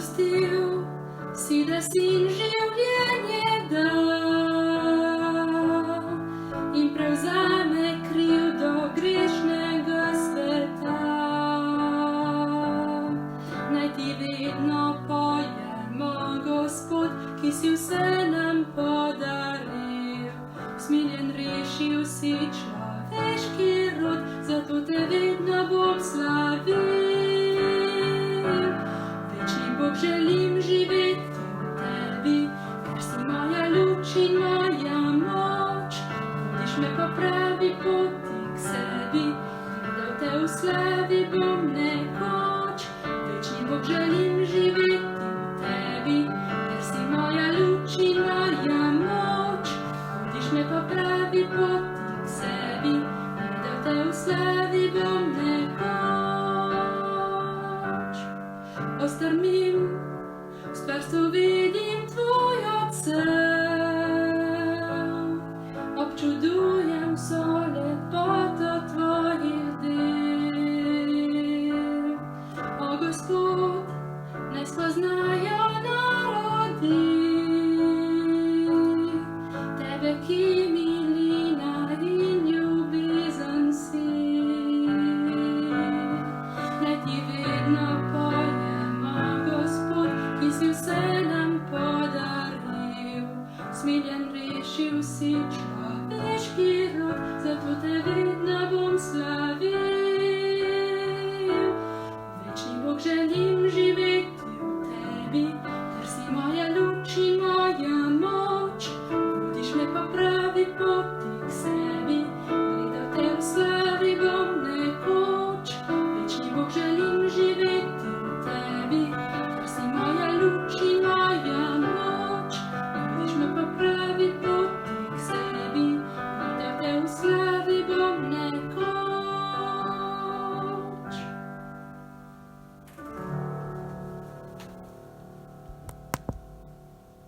pustil si, da sin življenje dal in prevzame krivdo grešnega sveta. Naj ti vedno pojemo, Gospod, ki si vse nam podaril. Smiljen rešil si človeški rod, zato te vedno bom slavil. Večni Bog, želim živeti v tebi, ker si moja luč in moja moč. Vodiš me po pravi poti k sebi, da v te v slavi bom nekoč. Večni Bog, želim živeti v tebi, ker si moja luč in moja moč. Vodiš me po pravi poti k sebi, da v te v slavi bom nekoč. Ostrmim, v stvarstvu vidim tvoj odsev, občudujem vso lepoto tvojih del. O Gospod, naj spoznajo narodi tebe, ki milina in ljubezen si. Naj ti vedno pojemo, Gospod, ki si vse nam podaril. Smiljen rešil si človeški rod, zato te vedno bom slavil. Večni Bog, želim